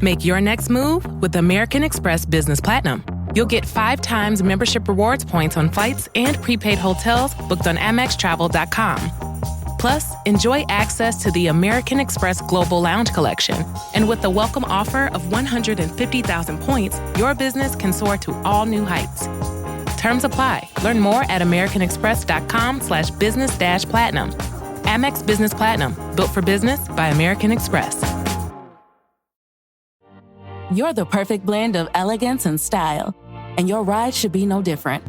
Make your next move with American Express Business Platinum. You'll get 5 times membership rewards points on flights and prepaid hotels booked on AmexTravel.com. Plus, enjoy access to the American Express Global Lounge Collection. And with the welcome offer of 150,000 points, your business can soar to all new heights. Terms apply. Learn more at americanexpress.com/business-platinum. Amex Business Platinum. Built for business by American Express. You're the perfect blend of elegance and style, and your ride should be no different.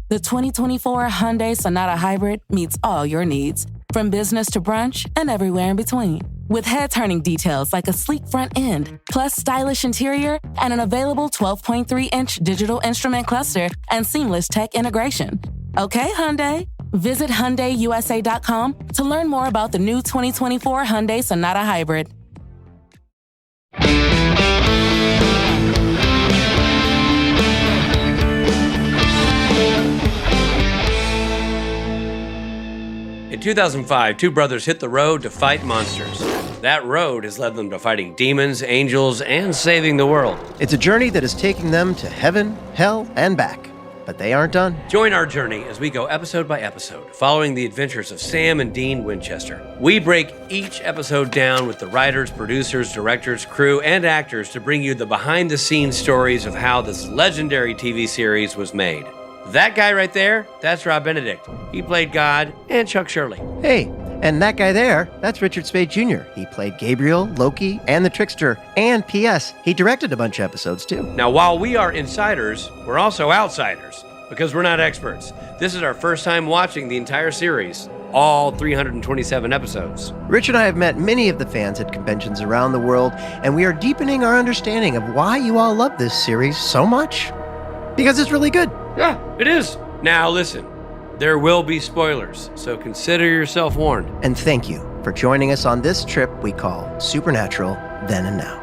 The 2024 Hyundai Sonata Hybrid meets all your needs, from business to brunch and everywhere in between. With head-turning details like a sleek front end, plus stylish interior, and an available 12.3-inch digital instrument cluster and seamless tech integration. Okay, Hyundai. Visit HyundaiUSA.com to learn more about the new 2024 Hyundai Sonata Hybrid. In 2005, 2 brothers hit the road to fight monsters. That road has led them to fighting demons, angels, and saving the world. It's a journey that is taking them to heaven, hell, and back. But they aren't done. Join our journey as we go episode by episode, following the adventures of Sam and Dean Winchester. We break each episode down with the writers, producers, directors, crew, and actors to bring you the behind-the-scenes stories of how this legendary TV series was made. That guy right there, that's Rob Benedict. He played God and Chuck Shirley. Hey, and that guy there, that's Richard Spade Jr. He played Gabriel, Loki, and the Trickster. And P.S., he directed a bunch of episodes, too. Now, while we are insiders, we're also outsiders, because we're not experts. This is our first time watching the entire series, all 327 episodes. Rich and I have met many of the fans at conventions around the world, and we are deepening our understanding of why you all love this series so much. Because it's really good. Yeah, it is. Now listen, there will be spoilers, so consider yourself warned. And thank you for joining us on this trip we call Supernatural Then and Now.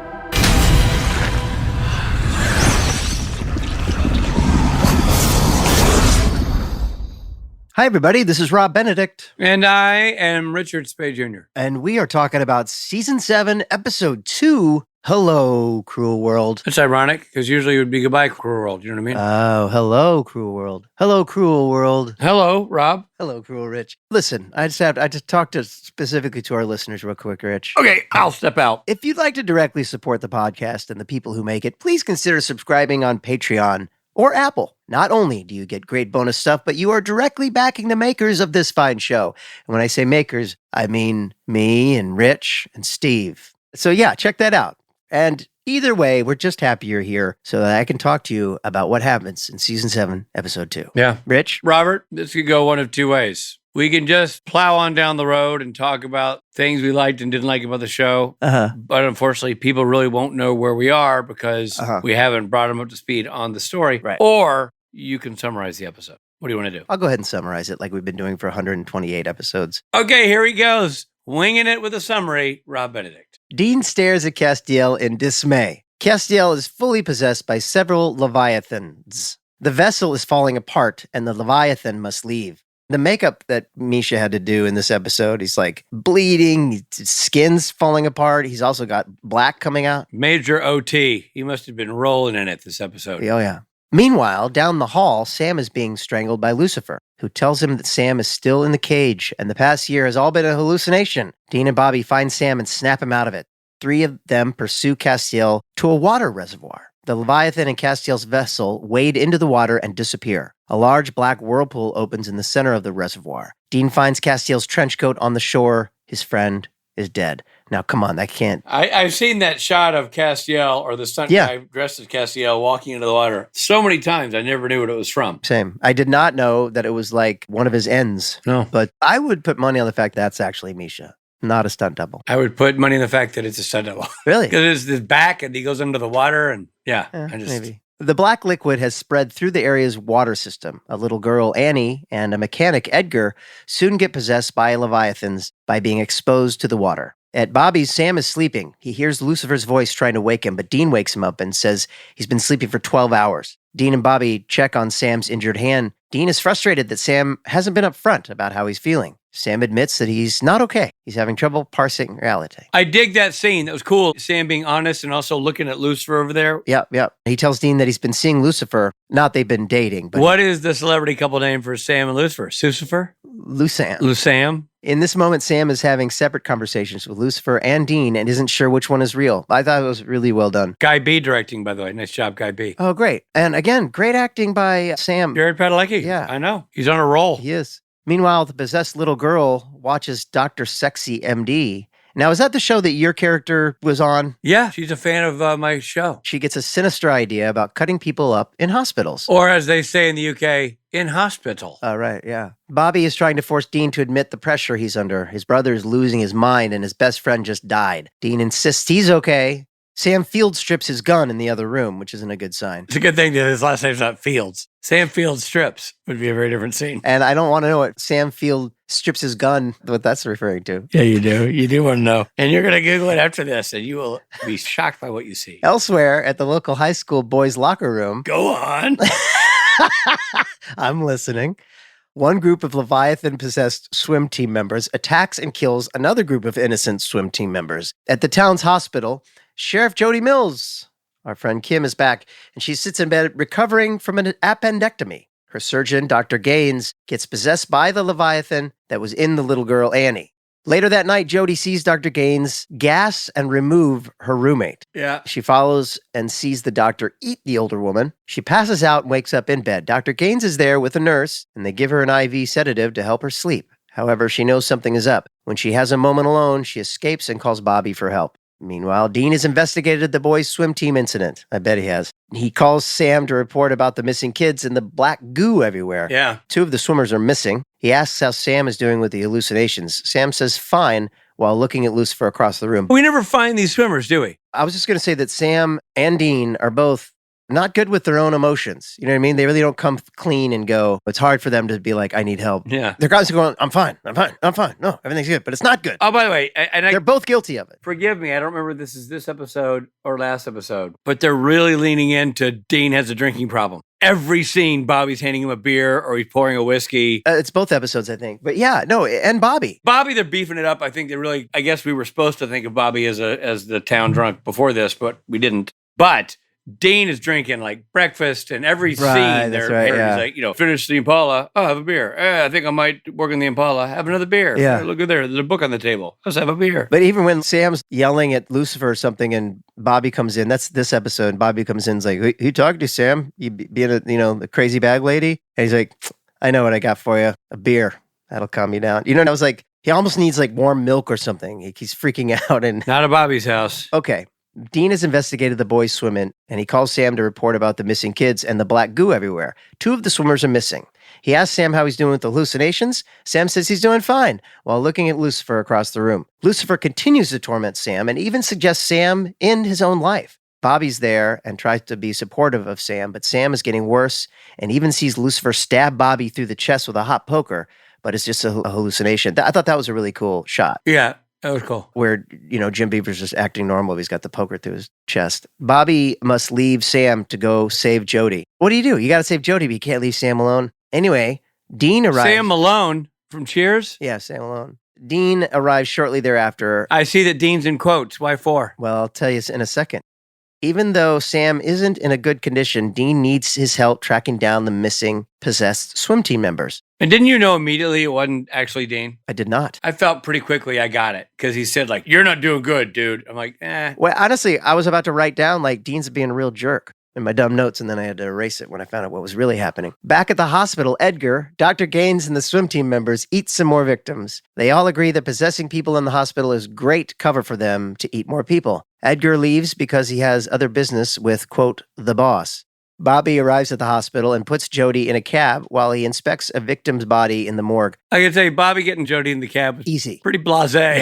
Hi, everybody. This is Rob Benedict. And I am Richard Spade Jr. And we are talking about Season 7, Episode 2, Hello, Cruel World. It's ironic, because usually it would be Goodbye, Cruel World. You know what I mean? Oh, hello, Cruel World. Hello, Cruel World. Hello, Rob. Hello, Cruel Rich. Listen, I just talked specifically to our listeners real quick, Rich. Okay, I'll step out. If you'd like to directly support the podcast and the people who make it, please consider subscribing on Patreon or Apple. Not only do you get great bonus stuff, but you are directly backing the makers of this fine show. And when I say makers, I mean me and Rich and Steve. So yeah, check that out. And either way, we're just happy you're here so that I can talk to you about what happens in Season 7, Episode 2. Yeah. Rich? Robert, this could go one of 2 ways. We can just plow on down the road and talk about things we liked and didn't like about the show. But unfortunately, people really won't know where we are because we haven't brought them up to speed on the story. Right. Or you can summarize the episode. What do you want to do? I'll go ahead and summarize it like we've been doing for 128 episodes. Okay, here he goes. Winging it with a summary, Rob Benedict. Dean stares at Castiel in dismay. Castiel is fully possessed by several leviathans. The vessel is falling apart, and the leviathan must leave. The makeup that Misha had to do in this episode, he's like bleeding, his skin's falling apart. He's also got black coming out. Major OT. He must have been rolling in it this episode. Oh, yeah. Meanwhile, down the hall, Sam is being strangled by Lucifer, who tells him that Sam is still in the cage, and the past year has all been a hallucination. Dean and Bobby find Sam and snap him out of it. 3 of them pursue Castiel to a water reservoir. The Leviathan and Castiel's vessel wade into the water and disappear. A large black whirlpool opens in the center of the reservoir. Dean finds Castiel's trench coat on the shore. His friend is dead. Now, come on, that can't... I've seen that shot of Castiel, or the stunt guy dressed as Castiel, walking into the water so many times, I never knew what it was from. Same. I did not know that it was like one of his ends. No. But I would put money on the fact that's actually Misha, not a stunt double. I would put money on the fact that it's a stunt double. Really? Because it's his back and he goes under the water and Maybe. The black liquid has spread through the area's water system. A little girl, Annie, and a mechanic, Edgar, soon get possessed by leviathans by being exposed to the water. At Bobby's, Sam is sleeping. He hears Lucifer's voice trying to wake him, but Dean wakes him up and says he's been sleeping for 12 hours. Dean and Bobby check on Sam's injured hand. Dean is frustrated that Sam hasn't been upfront about how he's feeling. Sam admits that he's not okay. He's having trouble parsing reality. I dig that scene. That was cool. Sam being honest and also looking at Lucifer over there. Yep. He tells Dean that he's been seeing Lucifer. Not they've been dating, but What is the celebrity couple name for Sam and Lucifer? Lucifer? Lucam. In this moment, Sam is having separate conversations with Lucifer and Dean and isn't sure which one is real. I thought it was really well done. Guy B directing, by the way. Nice job, Guy B. Oh, great. And again, great acting by Sam. Jared Padalecki. Yeah. I know. He's on a roll. He is. Meanwhile, the possessed little girl watches Dr. Sexy MD. Now, is that the show that your character was on? Yeah, she's a fan of my show. She gets a sinister idea about cutting people up in hospitals. Or as they say in the UK, in hospital. Oh, right, yeah. Bobby is trying to force Dean to admit the pressure he's under. His brother is losing his mind and his best friend just died. Dean insists he's okay. Sam Field strips his gun in the other room, which isn't a good sign. It's a good thing that his last name's not Fields. Sam Field strips would be a very different scene. And I don't want to know what Sam Field strips his gun, what that's referring to. Yeah, you do. You do want to know. And you're going to Google it after this, and you will be shocked by what you see. Elsewhere, at the local high school boys' locker room. Go on. I'm listening. One group of Leviathan-possessed swim team members attacks and kills another group of innocent swim team members. At the town's hospital, Sheriff Jody Mills, our friend Kim, is back, and she sits in bed recovering from an appendectomy. Her surgeon, Dr. Gaines, gets possessed by the Leviathan that was in the little girl, Annie. Later that night, Jody sees Dr. Gaines gas and remove her roommate. Yeah. She follows and sees the doctor eat the older woman. She passes out and wakes up in bed. Dr. Gaines is there with a nurse, and they give her an IV sedative to help her sleep. However, she knows something is up. When she has a moment alone, she escapes and calls Bobby for help. Meanwhile, Dean has investigated the boys' swim team incident. I bet he has. He calls Sam to report about the missing kids and the black goo everywhere. Yeah. 2 of the swimmers are missing. He asks how Sam is doing with the hallucinations. Sam says fine while looking at Lucifer across the room. We never find these swimmers, do we? I was just going to say that Sam and Dean are both not good with their own emotions. You know what I mean? They really don't come clean and go. It's hard for them to be like, I need help. Yeah. They're constantly going, I'm fine. No, everything's good. But it's not good. Oh, by the way, They're both guilty of it. Forgive me, I don't remember if this is this episode or last episode, but they're really leaning into Dean has a drinking problem. Every scene, Bobby's handing him a beer or he's pouring a whiskey. It's both episodes, I think. But yeah, no, and Bobby. Bobby, they're beefing it up. I think they really, I guess we were supposed to think of Bobby as the town drunk before this, but we didn't. But Dean is drinking like breakfast and every scene that's right, he's like, finish the Impala. Oh, have a beer. I think I might work on the Impala. Have another beer. Yeah. Look at there. There's a book on the table. Let's have a beer. But even when Sam's yelling at Lucifer or something and Bobby comes in, that's this episode, and Bobby comes in and is like, who you talking to, Sam? You being the crazy bag lady? And he's like, I know what I got for you. A beer. That'll calm you down. And I was like, he almost needs like warm milk or something. He's freaking out. And Not at Bobby's house. okay. Dean has investigated the boys' swimming, and he calls Sam to report about the missing kids and the black goo everywhere. 2 of the swimmers are missing. He asks Sam how he's doing with the hallucinations. Sam says he's doing fine, while looking at Lucifer across the room. Lucifer continues to torment Sam and even suggests Sam end his own life. Bobby's there and tries to be supportive of Sam, but Sam is getting worse and even sees Lucifer stab Bobby through the chest with a hot poker, but it's just a hallucination. I thought that was a really cool shot. Yeah. That was cool. Where, Jim Beaver's just acting normal. He's got the poker through his chest. Bobby must leave Sam to go save Jody. What do? You got to save Jody, but you can't leave Sam alone. Anyway, Dean arrives. Sam Malone from Cheers? Yeah, Sam alone. Dean arrives shortly thereafter. I see that Dean's in quotes. Why for? Well, I'll tell you in a second. Even though Sam isn't in a good condition, Dean needs his help tracking down the missing, possessed swim team members. And didn't you know immediately it wasn't actually Dean? I did not. I felt pretty quickly I got it because he said, you're not doing good, dude. I'm like, Well, honestly, I was about to write down, Dean's being a real jerk in my dumb notes, and then I had to erase it when I found out what was really happening. Back at the hospital, Edgar, Dr. Gaines, and the swim team members eat some more victims. They all agree that possessing people in the hospital is great cover for them to eat more people. Edgar leaves because he has other business with, quote, the boss. Bobby arrives at the hospital and puts Jody in a cab while he inspects a victim's body in the morgue. I can tell you, Bobby getting Jody in the cab was easy. Pretty blasé.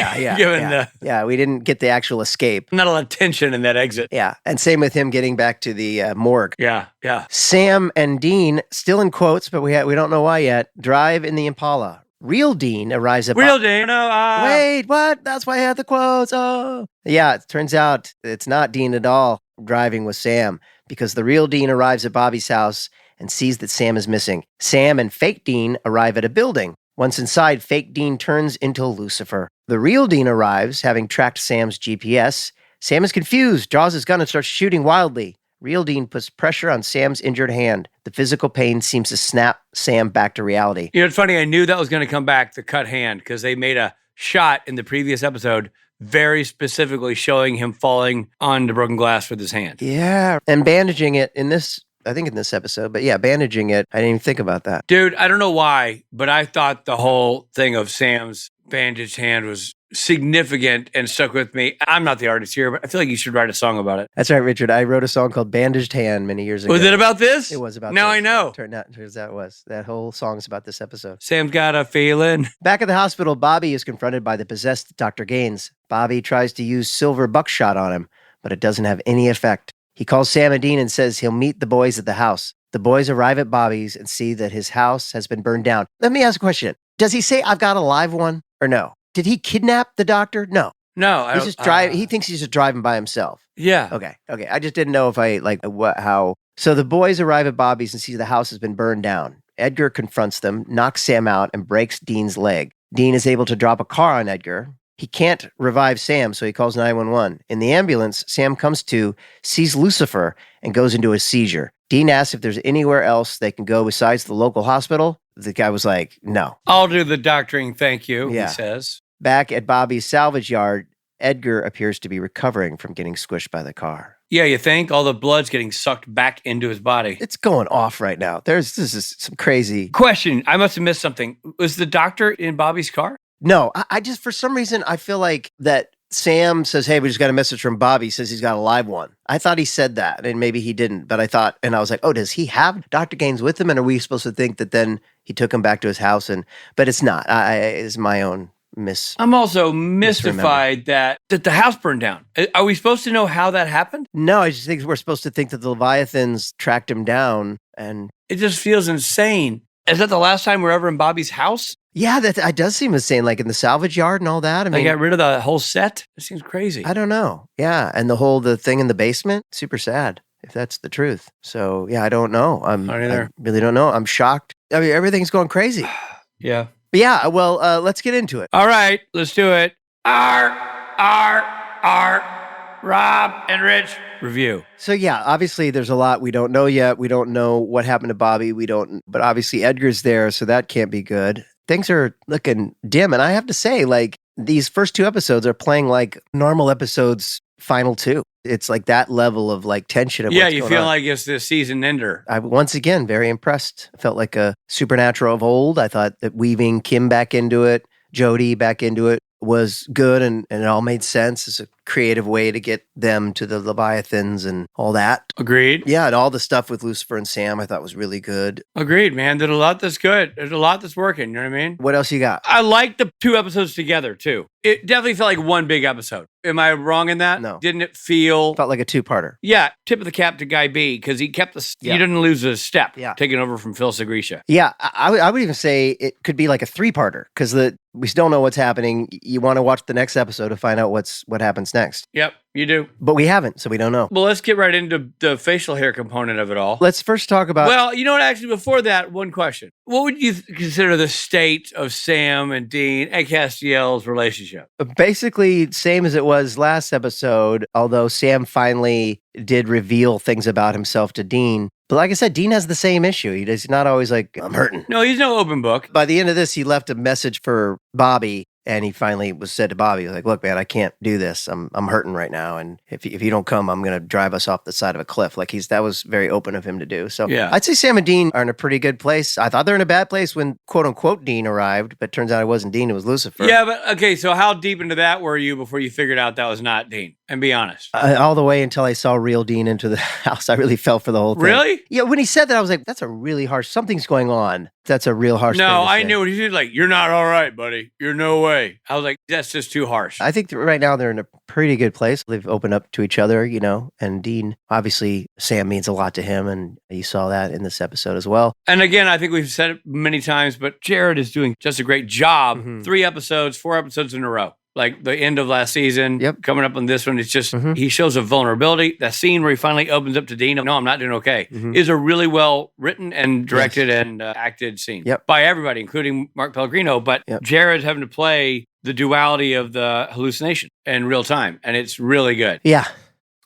Yeah, we didn't get the actual escape. Not a lot of tension in that exit. Yeah, and same with him getting back to the morgue. Yeah. Sam and Dean, still in quotes, but we don't know why yet, drive in the Impala. Real Dean arrives at... Dean? No, Wait, what? That's why I had the quotes. Oh. Yeah, it turns out it's not Dean at all driving with Sam, because the real Dean arrives at Bobby's house and sees that Sam is missing. Sam and fake Dean arrive at a building. Once inside, fake Dean turns into Lucifer. The real Dean arrives, having tracked Sam's GPS. Sam is confused, draws his gun, and starts shooting wildly. Real Dean puts pressure on Sam's injured hand. The physical pain seems to snap Sam back to reality. You know, it's funny. I knew that was going to come back, the cut hand, because they made a shot in the previous episode very specifically showing him falling on the broken glass with his hand. Yeah, and bandaging it in this episode, but yeah, bandaging it, I didn't even think about that. Dude, I don't know why, but I thought the whole thing of Sam's bandaged hand was significant and stuck with me. I'm not the artist here, but I feel like you should write a song about it. That's right, Richard. I wrote a song called Bandaged Hand many years ago. Was it about this? It was about now this. I know. Turns out it was. That whole song's about this episode. Sam's got a feeling. Back at the hospital, Bobby is confronted by the possessed Dr. Gaines. Bobby tries to use silver buckshot on him, but it doesn't have any effect. He calls Sam and Dean and says he'll meet the boys at the house. The boys arrive at Bobby's and see that his house has been burned down. Let me ask a question. Does he say, I've got a live one, or no? Did he kidnap the doctor? No. No. He's just driving. He thinks he's just driving by himself. Yeah. Okay. I just didn't know if how. So the boys arrive at Bobby's and see the house has been burned down. Edgar confronts them, knocks Sam out, and breaks Dean's leg. Dean is able to drop a car on Edgar. He can't revive Sam, so he calls 911. In the ambulance, Sam comes to, sees Lucifer, and goes into a seizure. Dean asks if there's anywhere else they can go besides the local hospital. The guy was like, no. I'll do the doctoring, thank you, Yeah. he says. Back at Bobby's salvage yard, Edgar appears to be recovering from getting squished by the car. Yeah, you think? All the blood's getting sucked back into his body. It's going off right now. This is some crazy. Question, I must have missed something. Was the doctor in Bobby's car? No, I just, for some reason, I feel like that Sam says, hey, we just got a message from Bobby. He says he's got a live one. I thought he said that, and maybe he didn't. But I was like, oh, does he have Dr. Gaines with him? And are we supposed to think that then he took him back to his house? But it's not. It's my own I'm also mystified that the house burned down. Are we supposed to know how that happened? No, I just think we're supposed to think that the Leviathans tracked him down. And it just feels insane. Is that the last time we're ever in Bobby's house? Yeah, that does seem insane, like in the salvage yard and all that. I mean, they got rid of the whole set? It seems crazy. I don't know. Yeah, and the thing in the basement, super sad, if that's the truth. So, yeah, I don't know. I really don't know. I'm shocked. I mean, everything's going crazy. Yeah. But yeah, well, let's get into it. All right, let's do it. Rob and Rich review. So yeah, obviously there's a lot we don't know yet. We don't know what happened to Bobby. But obviously Edgar's there, so that can't be good. Things are looking dim, and I have to say, like, these first two episodes are playing like normal episodes final two. It's like that level of like tension. Of you feel like it's the season ender. I once again very impressed. I felt like a Supernatural of old. I thought that weaving Kim back into it, Jody back into it was good, and it all made sense. It's a creative way to get them to the Leviathans and all that. Agreed. Yeah, and all the stuff with Lucifer and Sam I thought was really good. Agreed, man. There's a lot that's good. There's a lot that's working, you know what I mean? What else you got? I like the two episodes together, too. It definitely felt like one big episode. Am I wrong in that? No. Didn't it feel... Felt like a two-parter. Yeah, tip of the cap to Guy B, because he kept he didn't lose a step taking over from Phil Segrisha. Yeah, I would even say it could be like a three-parter, because we still know what's happening. You want to watch the next episode to find out what happens next. Yep, you do. But we haven't, so we don't know. Well, let's get right into the facial hair component of it all. Let's first talk about... Well, you know what, actually, before that, one question. What would you consider the state of Sam and Dean and Castiel's relationship? Basically, same as it was last episode, although Sam finally did reveal things about himself to Dean. But like I said, Dean has the same issue. He's not always like, I'm hurting. No, he's no open book. By the end of this, he left a message for Bobby, and he finally said to Bobby, like, look, man, I can't do this. I'm hurting right now. And if you don't come, I'm going to drive us off the side of a cliff. Like that was very open of him to do. So yeah. I'd say Sam and Dean are in a pretty good place. I thought they were in a bad place when quote unquote Dean arrived, but turns out it wasn't Dean, it was Lucifer. Yeah, but okay. So how deep into that were you before you figured out that was not Dean? And be honest. All the way until I saw real Dean into the house. I really fell for the whole thing. Really? Yeah, when he said that, I was like, that's a really harsh, something's going on. That's a real harsh thing to I say. knew what he said, like, you're not all right, buddy. You're no way. I was like, that's just too harsh. I think that right now they're in a pretty good place. They've opened up to each other, and Dean, obviously, Sam means a lot to him, and you saw that in this episode as well. And again, I think we've said it many times, but Jared is doing just a great job. 3 episodes, 4 episodes in a row. like the end of last season, Yep. coming up on this one. It's just, he shows a vulnerability. That scene where he finally opens up to Dean, no, I'm not doing okay, is a really well written and directed and acted scene by everybody, including Mark Pellegrino. But Jared's having to play the duality of the hallucination in real time, and it's really good. Yeah.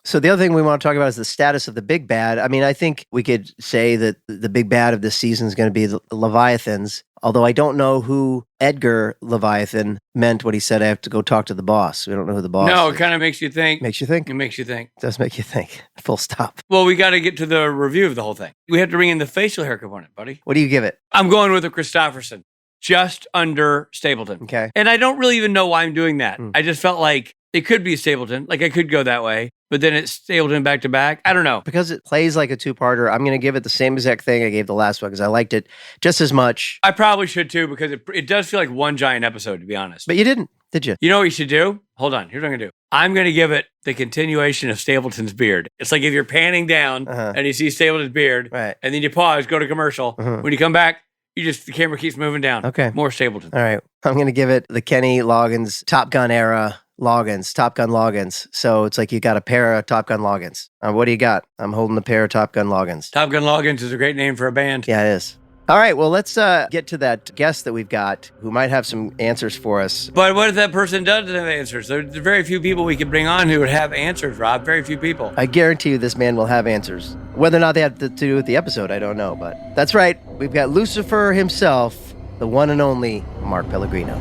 So the other thing we want to talk about is the status of the big bad. I mean, I think we could say that the big bad of this season is going to be the Leviathans, although I don't know who Edgar Leviathan meant when he said, I have to go talk to the boss. We don't know who the boss is. No, it kind of makes you think. Makes you think? It makes you think. It does make you think. Full stop. Well, we got to get to the review of the whole thing. We have to bring in the facial hair component, buddy. What do you give it? I'm going with a Christopherson, just under Stapleton. Okay. And I don't really even know why I'm doing that. I just felt like it could be Stapleton. Like I could go that way, but then it's Stapleton back to back. I don't know. Because it plays like a two-parter, I'm going to give it the same exact thing I gave the last one because I liked it just as much. I probably should too, because it does feel like one giant episode, to be honest. But you didn't, did you? You know what you should do? Hold on. Here's what I'm going to do. I'm going to give it the continuation of Stapleton's beard. It's like if you're panning down and you see Stapleton's beard, and then you pause, go to commercial. When you come back, the camera keeps moving down. Okay. More Stapleton. All right. I'm going to give it the Kenny Loggins Top Gun era Top Gun Loggins. So it's like you got a pair of Top Gun Loggins. What do you got? I'm holding a pair of Top Gun Loggins. Top Gun Loggins is a great name for a band. Yeah, it is. All right, well, let's get to that guest that we've got who might have some answers for us. But what if that person doesn't have answers? There's very few people we could bring on who would have answers, Rob. Very few people. I guarantee you this man will have answers. Whether or not they have to do with the episode, I don't know. But that's right. We've got Lucifer himself, the one and only Mark Pellegrino.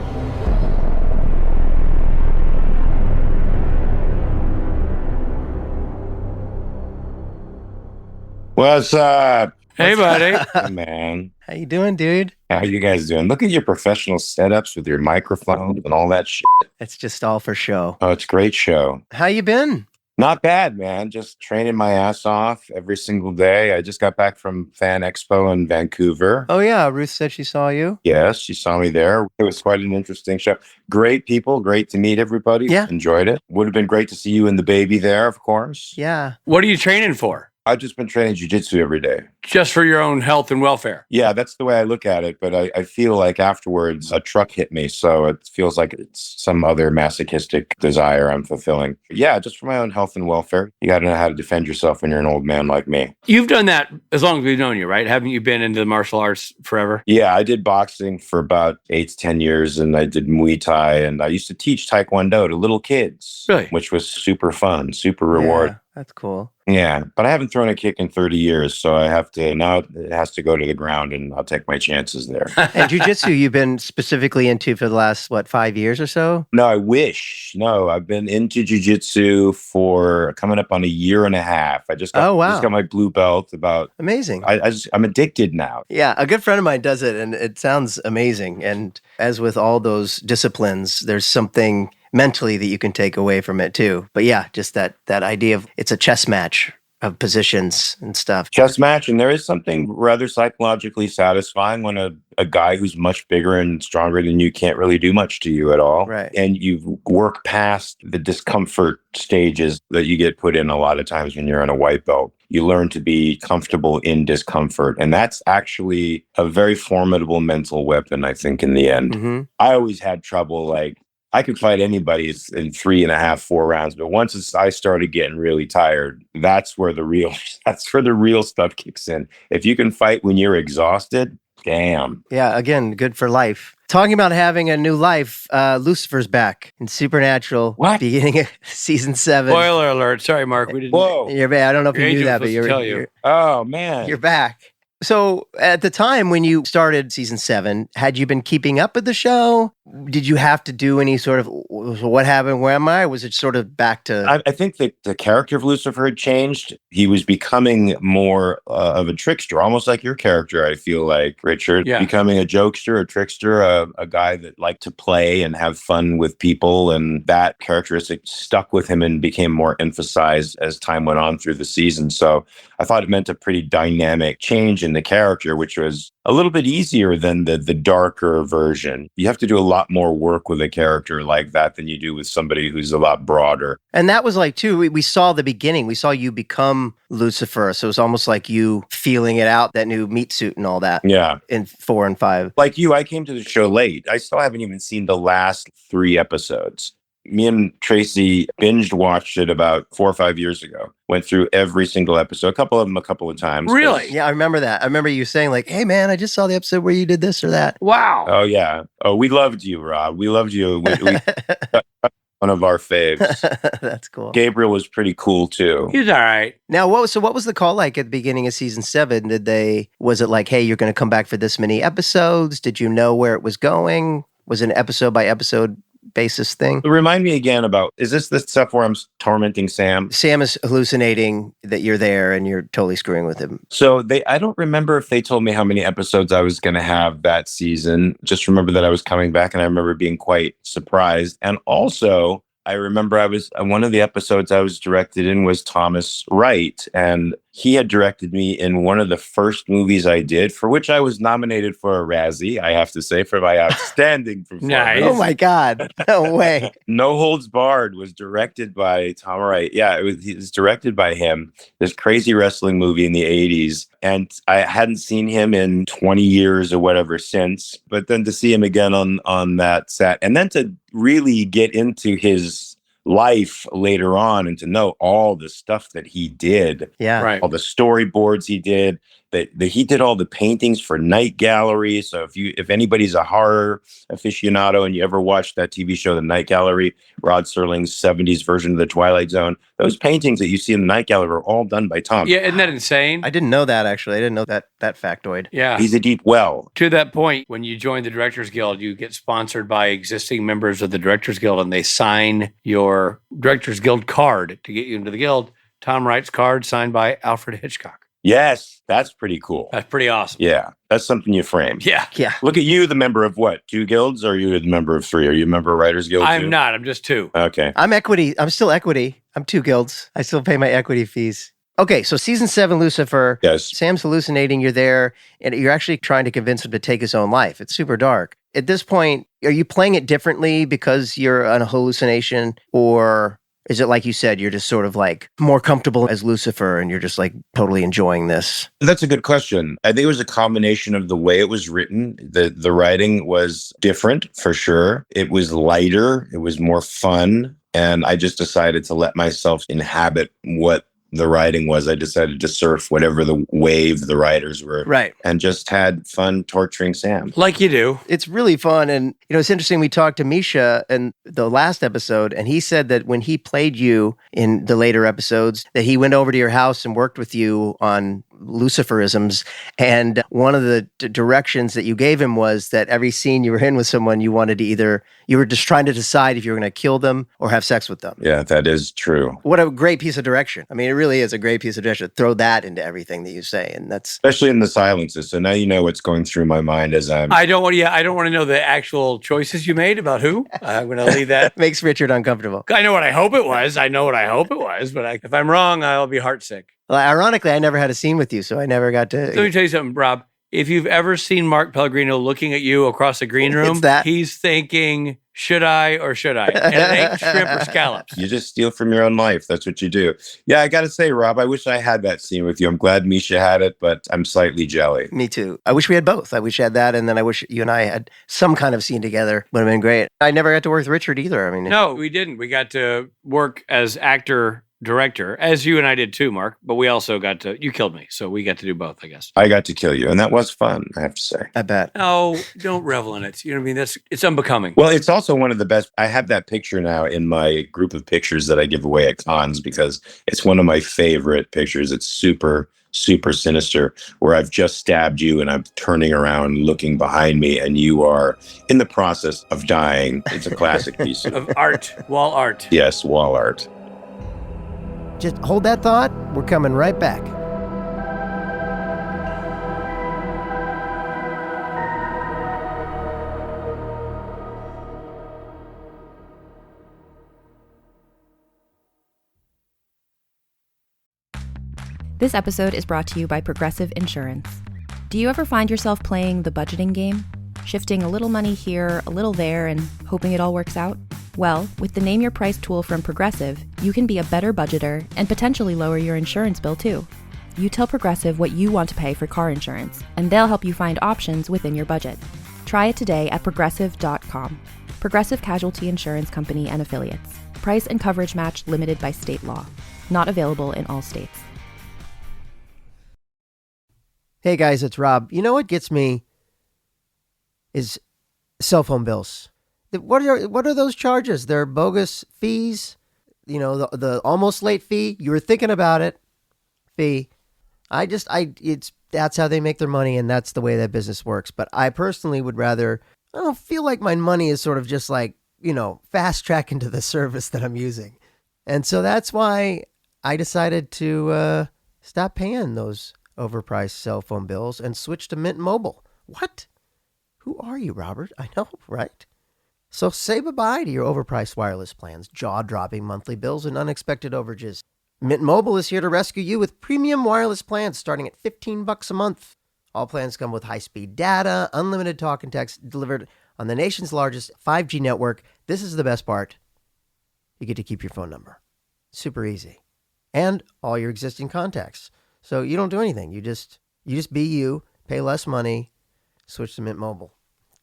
What's up? Hey, buddy. Hey, man. How you doing, dude? How you guys doing? Look at your professional setups with your microphones and all that shit. It's just all for show. Oh, it's a great show. How you been? Not bad, man. Just training my ass off every single day. I just got back from Fan Expo in Vancouver. Oh, yeah. Ruth said she saw you. Yes, she saw me there. It was quite an interesting show. Great people. Great to meet everybody. Yeah. Enjoyed it. Would have been great to see you and the baby there, of course. Yeah. What are you training for? I've just been training jiu-jitsu every day. Just for your own health and welfare. Yeah, that's the way I look at it. But I feel like afterwards a truck hit me. So it feels like it's some other masochistic desire I'm fulfilling. Yeah, just for my own health and welfare. You got to know how to defend yourself when you're an old man like me. You've done that as long as we've known you, right? Haven't you been into the martial arts forever? Yeah, I did boxing for about 8 to 10 years. And I did Muay Thai. And I used to teach Taekwondo to little kids. Really? Which was super fun, super reward. Yeah, that's cool. Yeah, but I haven't thrown a kick in 30 years, so I have to, now it has to go to the ground and I'll take my chances there. And jiu-jitsu you've been specifically into for the last, 5 years or so? No, I wish. No, I've been into jiu-jitsu for coming up on a year and a half. I just got, just got my blue belt about... Amazing. I'm addicted now. Yeah, a good friend of mine does it, and it sounds amazing. And as with all those disciplines, there's something mentally that you can take away from it too. But yeah, just that idea of it's a chess match of positions and stuff. Chess match, and there is something rather psychologically satisfying when a guy who's much bigger and stronger than you can't really do much to you at all. Right. And you work past the discomfort stages that you get put in a lot of times when you're in a white belt. You learn to be comfortable in discomfort. And that's actually a very formidable mental weapon, I think, in the end. Mm-hmm. I always had trouble, like, I could fight anybody in 3.5, 4 rounds, but once I started getting really tired, that's where the real stuff kicks in. If you can fight when you're exhausted, damn. Yeah, again, good for life. Talking about having a new life, Lucifer's back in Supernatural. What? Beginning of season 7. Spoiler alert. Sorry, Mark. We didn't. Whoa. You're back. I don't know if you knew that, but you're Oh, man. You're back. So at the time when you started season 7, had you been keeping up with the show? Did you have to do any sort of, what happened, where am I? Was it sort of back to... I think that the character of Lucifer had changed. He was becoming more of a trickster, almost like your character, I feel like, Richard. Yeah. Becoming a jokester, a trickster, a guy that liked to play and have fun with people. And that characteristic stuck with him and became more emphasized as time went on through the season. So I thought it meant a pretty dynamic change in the character, which was a little bit easier than the darker version. You have to do a lot more work with a character like that than you do with somebody who's a lot broader. And that was like, too, we saw the beginning. We saw you become Lucifer. So it was almost like you feeling it out, that new meat suit and all that. Yeah. In 4 and 5. Like you, I came to the show late. I still haven't even seen the last 3 episodes. Me and Tracy binged watched it about 4 or 5 years ago. Went through every single episode, a couple of them a couple of times. Really? Yeah, I remember that. I remember you saying like, "Hey, man, I just saw the episode where you did this or that." Wow. Oh, yeah. Oh, we loved you, Rob. We loved you. We one of our faves. That's cool. Gabriel was pretty cool, too. He's all right. Now, what was the call like at the beginning of season 7? Was it like, "Hey, you're going to come back for this many episodes"? Did you know where it was going? Was it an episode by episode basis thing? Remind me again about, is this the stuff where I'm tormenting Sam? Sam is hallucinating that you're there and you're totally screwing with him. So I don't remember if they told me how many episodes I was going to have that season. Just remember that I was coming back, and I remember being quite surprised. And also, I remember one of the episodes I was directed in was Thomas Wright, and he had directed me in one of the first movies I did, for which I was nominated for a Razzie, I have to say, for my outstanding performance. Nice. Oh my God. No way. No Holds Barred was directed by Tom Wright. Yeah, it was directed by him. This crazy wrestling movie in the 80s. And I hadn't seen him in 20 years or whatever since. But then to see him again on that set, and then to really get into his life later on and to know all the stuff that he did. Yeah. Right. All the storyboards he did. That he did all the paintings for Night Gallery. So if anybody's a horror aficionado and you ever watched that TV show, The Night Gallery, Rod Serling's 70s version of The Twilight Zone, those paintings that you see in The Night Gallery are all done by Tom. Yeah, isn't that insane? I didn't know that, actually. I didn't know that factoid. Yeah. He's a deep well. To that point, when you join the Directors Guild, you get sponsored by existing members of the Directors Guild, and they sign your Directors Guild card to get you into the guild. Tom Wright's card signed by Alfred Hitchcock. Yes, that's pretty cool. That's pretty awesome. Yeah, that's something you frame. Yeah. Yeah. Look at you, the member of what? 2 guilds? Or are you the member of 3? Are you a member of Writers Guild? I'm too? not. I'm just 2. Okay. I'm equity. I'm still equity. I'm 2 guilds. I still pay my equity fees. Okay, so season 7, Lucifer. Yes. Sam's hallucinating. You're there, and you're actually trying to convince him to take his own life. It's super dark. At this point, are you playing it differently because you're on a hallucination, or is it like you said, you're just sort of like more comfortable as Lucifer and you're just like totally enjoying this? That's a good question. I think it was a combination of the way it was written. The writing was different for sure. It was lighter. It was more fun. And I just decided to let myself inhabit what the writing was. I decided to surf whatever the wave the writers were. Right. And just had fun torturing Sam. Like you do. It's really fun. And, it's interesting. We talked to Misha in the last episode, and he said that when he played you in the later episodes, that he went over to your house and worked with you on Luciferisms. And one of the directions that you gave him was that every scene you were in with someone, you wanted to you were just trying to decide if you were going to kill them or have sex with them. Yeah, that is true. What a great piece of direction. I mean, it really is a great piece of direction. Throw that into everything that you say. And that's Especially in the silences. So now you know what's going through my mind as I'm... I don't want to know the actual choices you made about who. I'm going to leave that. makes Richard uncomfortable. I know what I hope it was. But if I'm wrong, I'll be heartsick. Well, ironically, I never had a scene with you, so I never got to... Let me tell you something, Rob. If you've ever seen Mark Pellegrino looking at you across the green room, It's that. He's thinking, should I or should I? And it ain't shrimp or scallops. You just steal from your own life. That's what you do. Yeah, I got to say, Rob, I wish I had that scene with you. I'm glad Misha had it, but I'm slightly jelly. Me too. I wish we had both. I wish I had that, and then I wish you and I had some kind of scene together. Would have been great. I never got to work with Richard either. I mean, No, we didn't. We got to work as actor, director, as you and I did too, Mark. But we also you killed me. So we got to do both, I guess. I got to kill you, and that was fun, I have to say. I bet. No, don't revel in it. You know what I mean? It's unbecoming. Well, it's also one of the best. I have that picture now in my group of pictures that I give away at cons because it's one of my favorite pictures. It's super, super sinister, where I've just stabbed you and I'm turning around, looking behind me, and you are in the process of dying. It's a classic piece Of art, wall art. Yes, wall art. Just hold that thought. We're coming right back. This episode is brought to you by Progressive Insurance. Do you ever find yourself playing the budgeting game? Shifting a little money here, a little there, and hoping it all works out? Well, with the Name Your Price tool from Progressive, you can be a better budgeter and potentially lower your insurance bill too. You tell Progressive what you want to pay for car insurance, and they'll help you find options within your budget. Try it today at progressive.com. Progressive Casualty Insurance Company and Affiliates. Price and coverage match limited by state law. Not available in all states. Hey guys, it's Rob. You know what gets me is cell phone bills. What are those charges? They're bogus fees. You know, the almost late fee. You were thinking about it. Fee. That's how they make their money, and that's the way that business works. But I personally would rather, I don't feel like my money is sort of just like, fast track into the service that I'm using. And so that's why I decided to stop paying those overpriced cell phone bills and switch to Mint Mobile. What? Who are you, Robert? I know, right? So say bye-bye to your overpriced wireless plans, jaw-dropping monthly bills, and unexpected overages. Mint Mobile is here to rescue you with premium wireless plans starting at $15 a month. All plans come with high-speed data, unlimited talk and text delivered on the nation's largest 5G network. This is the best part. You get to keep your phone number. Super easy. And all your existing contacts. So you don't do anything. You just be you, pay less money, switch to Mint Mobile.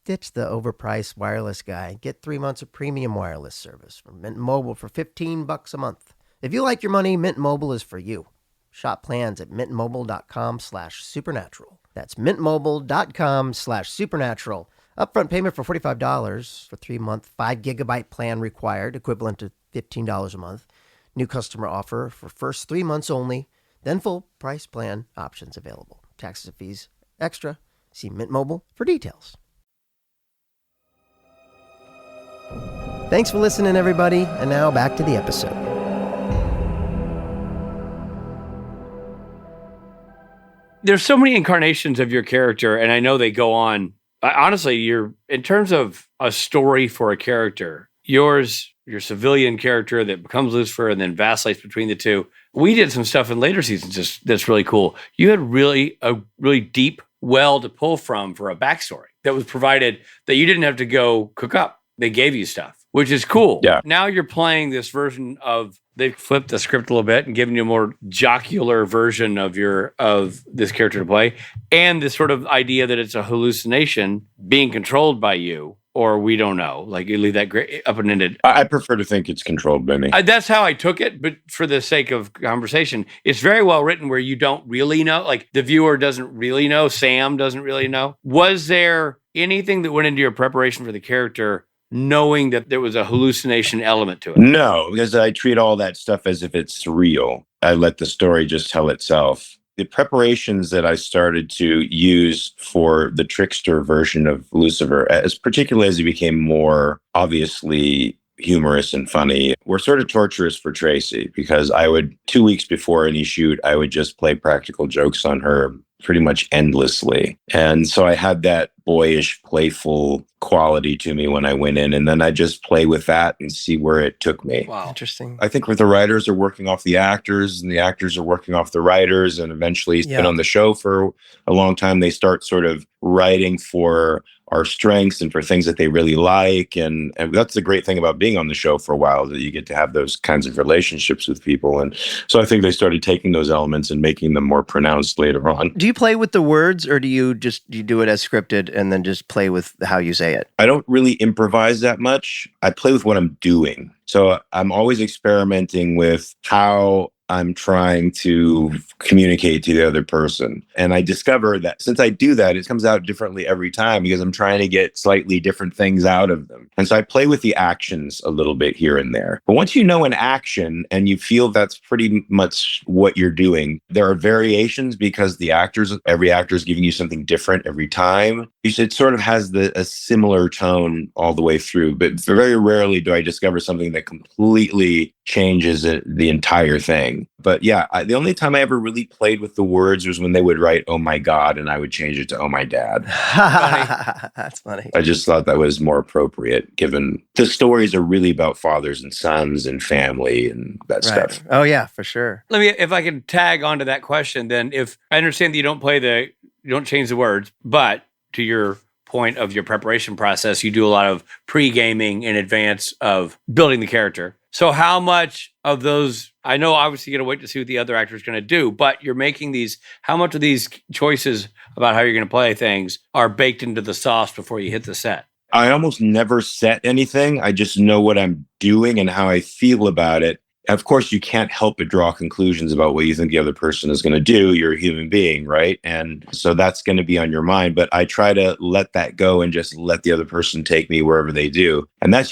Ditch the overpriced wireless guy. Get 3 months of premium wireless service from Mint Mobile for $15 a month. If you like your money, Mint Mobile is for you. Shop plans at mintmobile.com/supernatural. That's mintmobile.com/supernatural. Upfront payment for $45 for 3-month, 5 GB plan required, equivalent to $15 a month. New customer offer for first 3 months only. Then full price plan options available. Taxes and fees extra. See Mint Mobile for details. Thanks for listening, everybody. And now back to the episode. There's so many incarnations of your character, and I know they go on. Honestly, in terms of a story for a character, your civilian character that becomes Lucifer and then vacillates between the two. We did some stuff in later seasons that's really cool. You had a really deep well to pull from for a backstory that was provided that you didn't have to go cook up. They gave you stuff, which is cool. Yeah. Now you're playing this version of, they've flipped the script a little bit and given you a more jocular version of this character to play. And this sort of idea that it's a hallucination being controlled by you, or we don't know. Like, you leave that open-ended. I prefer to think it's controlled by me. That's how I took it, but for the sake of conversation, it's very well written where you don't really know. Like, the viewer doesn't really know. Sam doesn't really know. Was there anything that went into your preparation for the character knowing that there was a hallucination element to it? No, because I treat all that stuff as if it's real. I let the story just tell itself. The preparations that I started to use for the trickster version of Lucifer, particularly as he became more obviously humorous and funny, were sort of torturous for Tracy, because 2 weeks before any shoot, I would just play practical jokes on her pretty much endlessly. And so I had that boyish, playful quality to me when I went in, and then I just play with that and see where it took me. Wow. Interesting. I think with the writers are working off the actors, and the actors are working off the writers, and eventually he's been on the show for a long time. They start sort of writing for our strengths and for things that they really like. And that's the great thing about being on the show for a while, that you get to have those kinds of relationships with people. And so I think they started taking those elements and making them more pronounced later on. Do you play with the words, or do you do it as scripted and then just play with how you say it? I don't really improvise that much. I play with what I'm doing. So I'm always experimenting with how I'm trying to communicate to the other person. And I discover that since I do that, it comes out differently every time, because I'm trying to get slightly different things out of them. And so I play with the actions a little bit here and there. But once you know an action and you feel that's pretty much what you're doing, there are variations, because every actor is giving you something different every time. It sort of has a similar tone all the way through. But very rarely do I discover something that completely changes the entire thing. But yeah, the only time I ever really played with the words was when they would write, "Oh my God," and I would change it to "Oh my dad." That's funny. I just thought that was more appropriate, given the stories are really about fathers and sons and family and that stuff. Oh yeah, for sure. If I can tag onto that question, then if I understand that you don't change the words, but to your point of your preparation process, you do a lot of pre-gaming in advance of building the character. So how much of those, I know obviously you're going to wait to see what the other actor is going to do, but you're making how much of these choices about how you're going to play things are baked into the sauce before you hit the set? I almost never set anything. I just know what I'm doing and how I feel about it. Of course, you can't help but draw conclusions about what you think the other person is going to do. You're a human being, right? And so that's going to be on your mind. But I try to let that go and just let the other person take me wherever they do. And that's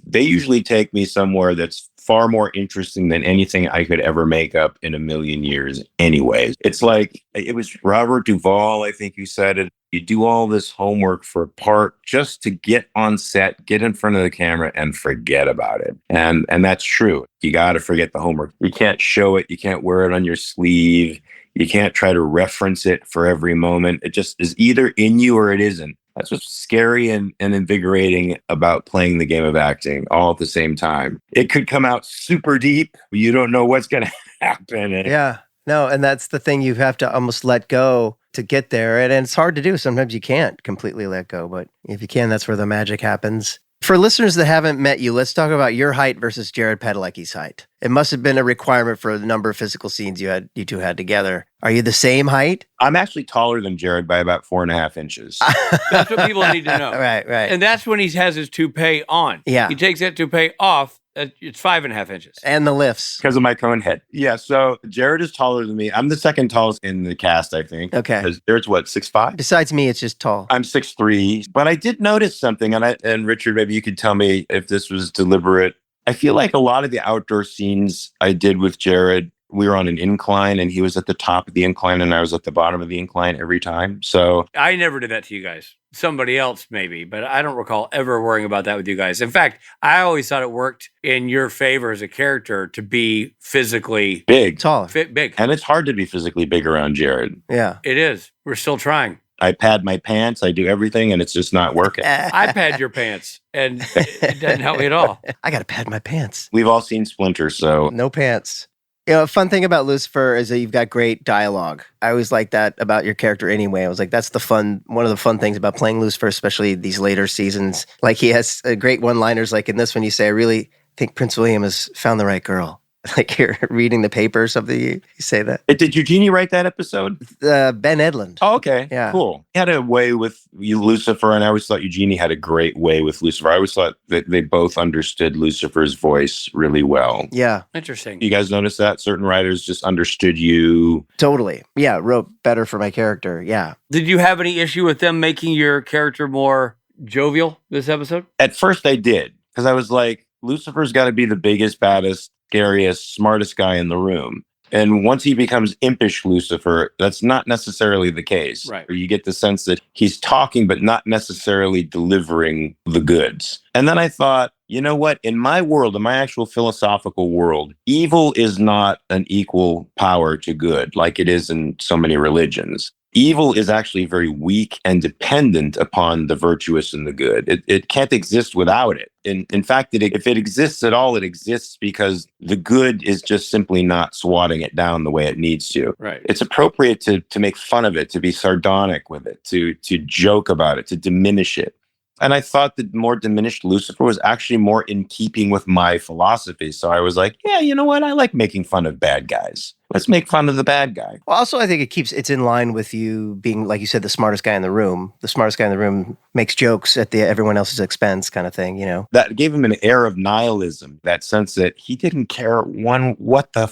they usually take me somewhere that's far more interesting than anything I could ever make up in a million years anyways. It's like, it was Robert Duvall, I think you said it. You do all this homework for a part just to get on set, get in front of the camera and forget about it. And that's true. You got to forget the homework. You can't show it. You can't wear it on your sleeve. You can't try to reference it for every moment. It just is either in you or it isn't. That's what's scary and invigorating about playing the game of acting all at the same time. It could come out super deep. You don't know what's going to happen. Yeah. No, and that's the thing. You have to almost let go to get there. And it's hard to do. Sometimes you can't completely let go. But if you can, that's where the magic happens. For listeners that haven't met you, let's talk about your height versus Jared Padalecki's height. It must have been a requirement for the number of physical scenes you two had together. Are you the same height? I'm actually taller than Jared by about 4.5 inches. That's what people need to know. Right. And that's when he has his toupee on. Yeah. He takes that toupee off. It's 5.5 inches. And the lifts. Because of my cone head. Yeah, so Jared is taller than me. I'm the second tallest in the cast, I think. Okay. Because Jared's what, 6'5"? Besides me, it's just tall. I'm 6'3". But I did notice something, and Richard, maybe you could tell me if this was deliberate. I feel like a lot of the outdoor scenes I did with Jared, we were on an incline and he was at the top of the incline and I was at the bottom of the incline every time. So I never did that to you guys. Somebody else maybe, but I don't recall ever worrying about that with you guys. In fact, I always thought it worked in your favor as a character to be physically big. Taller. big. And it's hard to be physically big around Jared. Yeah. It is. We're still trying. I pad my pants, I do everything, and it's just not working. I pad your pants, and it doesn't help me at all. I got to pad my pants. We've all seen Splinter, so No pants. You know, a fun thing about Lucifer is that you've got great dialogue. I always like that about your character anyway. I was like, that's one of the fun things about playing Lucifer, especially these later seasons. Like he has great one-liners, like in this one you say, I really think Prince William has found the right girl. Like you're reading the paper or something, you say that. Did Eugenie write that episode? Ben Edlund. Oh, okay. Yeah. Cool. He had a way with Lucifer, and I always thought Eugenie had a great way with Lucifer. I always thought that they both understood Lucifer's voice really well. Yeah. Interesting. You guys notice that? Certain writers just understood you. Totally. Yeah, wrote better for my character. Yeah. Did you have any issue with them making your character more jovial this episode? At first I did, because I was like, Lucifer's got to be the biggest, baddest, scariest, smartest guy in the room. And once he becomes impish Lucifer, that's not necessarily the case. Right. You get the sense that he's talking, but not necessarily delivering the goods. And then I thought, you know what? In my world, in my actual philosophical world, evil is not an equal power to good like it is in so many religions. Evil is actually very weak and dependent upon the virtuous and the good. It can't exist without it. In fact, if it exists at all, it exists because the good is just simply not swatting it down the way it needs to. Right. It's appropriate to make fun of it, to be sardonic with it, to joke about it, to diminish it. And I thought that more diminished Lucifer was actually more in keeping with my philosophy. So I was like, yeah, you know what? I like making fun of bad guys. Let's make fun of the bad guy. Well, also, I think it's in line with you being, like you said, the smartest guy in the room. The smartest guy in the room makes jokes at everyone else's expense kind of thing, you know? That gave him an air of nihilism, that sense that he didn't care what the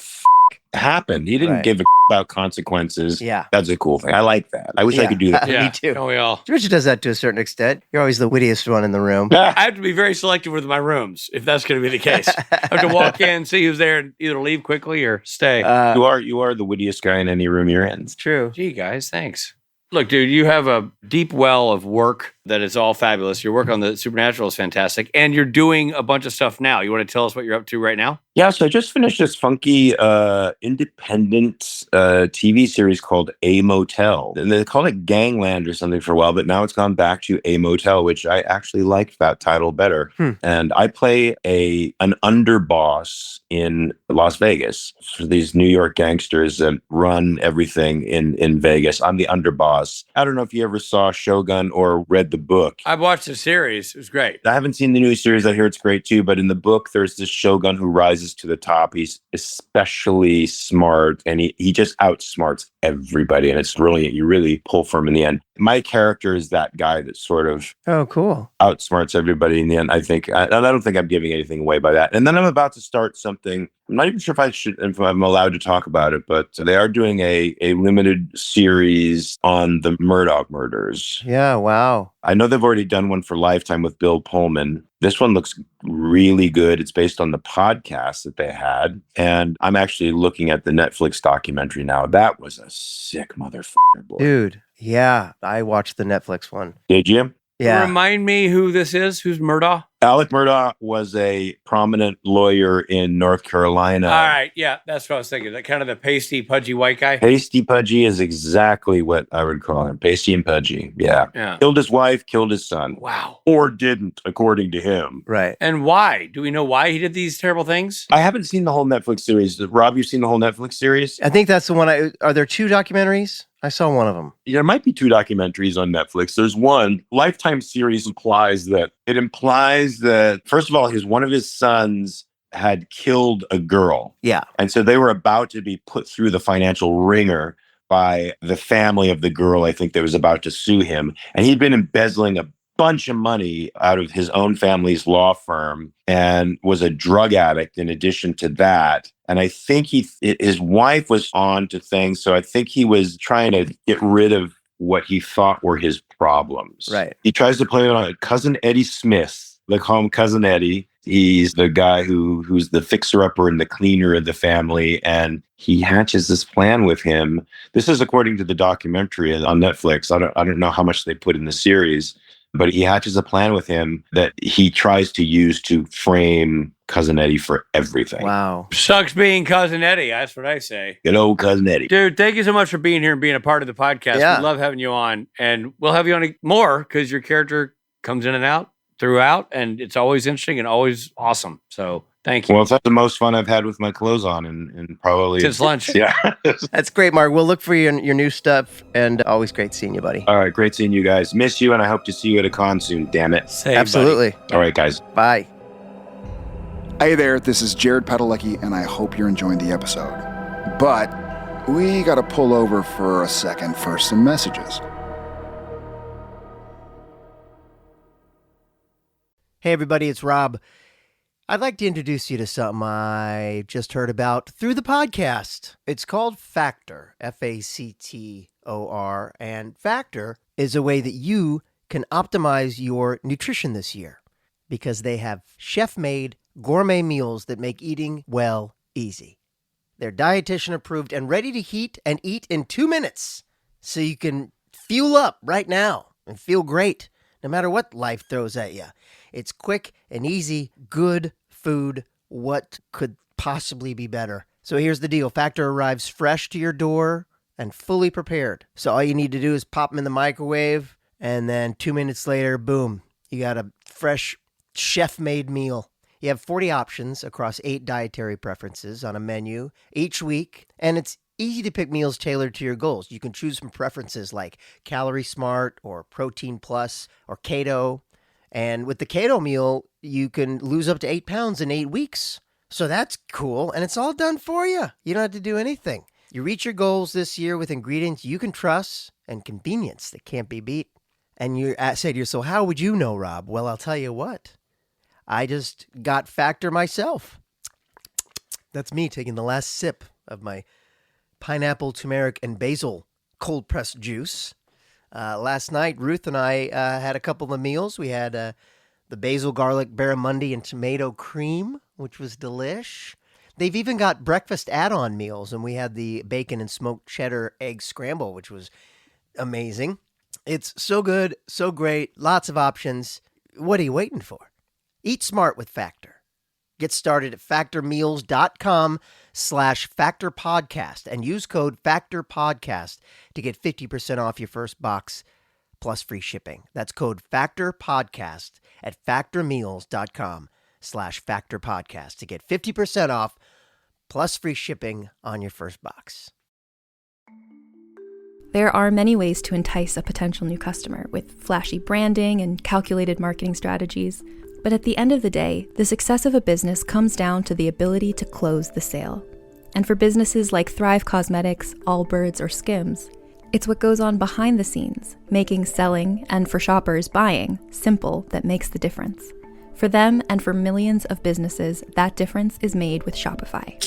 happened. He didn't give a about consequences. Yeah. That's a cool thing. I like that. I wish I could do that. Yeah. Me too. Don't we all? Richard does that to a certain extent. You're always the wittiest one in the room. I have to be very selective with my rooms if that's going to be the case. I have to walk in, see who's there, and either leave quickly or stay. You are the wittiest guy in any room you're in. It's true. Gee, guys, thanks. Look, dude, you have a deep well of work that is all fabulous. Your work on the Supernatural is fantastic. And you're doing a bunch of stuff now. You want to tell us what you're up to right now? Yeah, so I just finished this funky independent TV series called A Motel. And they called it Gangland or something for a while, but now it's gone back to A Motel, which I actually liked that title better. And I play an underboss in Las Vegas for these New York gangsters that run everything in Vegas. I'm the underboss. I don't know if you ever saw Shogun or read the book. I've watched the series. It was great. I haven't seen the new series. I hear it's great too. But in the book, there's this shogun who rises to the top. He's especially smart, and he just outsmarts everybody. And it's brilliant. You really pull for him in the end. My character is that guy that sort of cool. outsmarts everybody in the end, I think. And I don't think I'm giving anything away by that. And then I'm about to start something. I'm not even sure if I'm allowed to talk about it, but they are doing a limited series on the Murdoch murders. Yeah, wow. I know they've already done one for Lifetime with Bill Pullman. This one looks really good. It's based on the podcast that they had. And I'm actually looking at the Netflix documentary now. That was a sick motherfucker, boy. Dude, yeah. I watched the Netflix one. Did you? Yeah. Remind me who this is. Who's Murdaugh? Alec Murdaugh was a prominent lawyer in North Carolina. All right. Yeah, that's what I was thinking. That kind of the pasty, pudgy white guy. Pasty pudgy is exactly what I would call him. Pasty and pudgy. Yeah. Yeah. Killed his wife, killed his son. Wow. Or didn't, according to him. Right. And why? Do we know why he did these terrible things? I haven't seen the whole Netflix series. Rob, you've seen the whole Netflix series? I think that's the one. Are there 2 documentaries? I saw one of them. There might be 2 documentaries on Netflix. There's one. Lifetime series implies that, first of all, one of his sons had killed a girl. Yeah. And so they were about to be put through the financial ringer by the family of the girl, I think, that was about to sue him. And he'd been embezzling a bunch of money out of his own family's law firm and was a drug addict in addition to that. And I think his wife was on to things. So I think he was trying to get rid of what he thought were his problems. Right. He tries to play it on Cousin Eddie Smith. They call him Cousin Eddie. He's the guy who's the fixer-upper and the cleaner of the family. And he hatches this plan with him. This is according to the documentary on Netflix. I don't know how much they put in the series, but he hatches a plan with him that he tries to use to frame Cousin Eddie for everything. Wow. Sucks being Cousin Eddie. That's what I say. Good old Cousin Eddie. Dude, thank you so much for being here and being a part of the podcast. Yeah. We love having you on. And we'll have you on more because your character comes in and out throughout. And it's always interesting and always awesome. So thank you. Well, it's the most fun I've had with my clothes on and probably Since lunch. Yeah. That's great, Mark. We'll look for your new stuff, and always great seeing you, buddy. All right. Great seeing you guys. Miss you, and I hope to see you at a con soon. Damn it. Say, Absolutely. buddy. All right, guys. Bye. Hey there, this is Jared Padalecki, and I hope you're enjoying the episode. But we got to pull over for a second for some messages. Hey, everybody, it's Rob. I'd like to introduce you to something I just heard about through the podcast. It's called Factor, Factor, and Factor is a way that you can optimize your nutrition this year because they have chef-made gourmet meals that make eating well easy. They're dietitian approved and ready to heat and eat in 2 minutes, so you can fuel up right now and feel great no matter what life throws at you. It's quick and easy, good food. What could possibly be better? So here's the deal. Factor arrives fresh to your door and fully prepared. So all you need to do is pop them in the microwave, and then 2 minutes later, boom, you got a fresh chef-made meal. You have 40 options across 8 dietary preferences on a menu each week, and it's easy to pick meals tailored to your goals. You can choose from preferences like Calorie Smart or Protein Plus or Keto. And with the Keto meal, you can lose up to 8 pounds in 8 weeks. So that's cool, and it's all done for you. You don't have to do anything. You reach your goals this year with ingredients you can trust and convenience that can't be beat. And you say to yourself, how would you know, Rob? Well, I'll tell you what. I just got Factor myself. That's me taking the last sip of my pineapple, turmeric, and basil cold-pressed juice. Last night, Ruth and I had a couple of meals. We had the basil, garlic, barramundi, and tomato cream, which was delish. They've even got breakfast add-on meals, and we had the bacon and smoked cheddar egg scramble, which was amazing. It's so good, so great, lots of options. What are you waiting for? Eat smart with Factor. Get started at factormeals.com/factorpodcast and use code factorpodcast to get 50% off your first box plus free shipping. That's code factorpodcast at factormeals.com/factorpodcast to get 50% off plus free shipping on your first box. There are many ways to entice a potential new customer with flashy branding and calculated marketing strategies. But at the end of the day, the success of a business comes down to the ability to close the sale. And for businesses like Thrive Cosmetics, Allbirds, or Skims, it's what goes on behind the scenes, making selling, and for shoppers, buying, simple that makes the difference. For them and for millions of businesses, that difference is made with Shopify.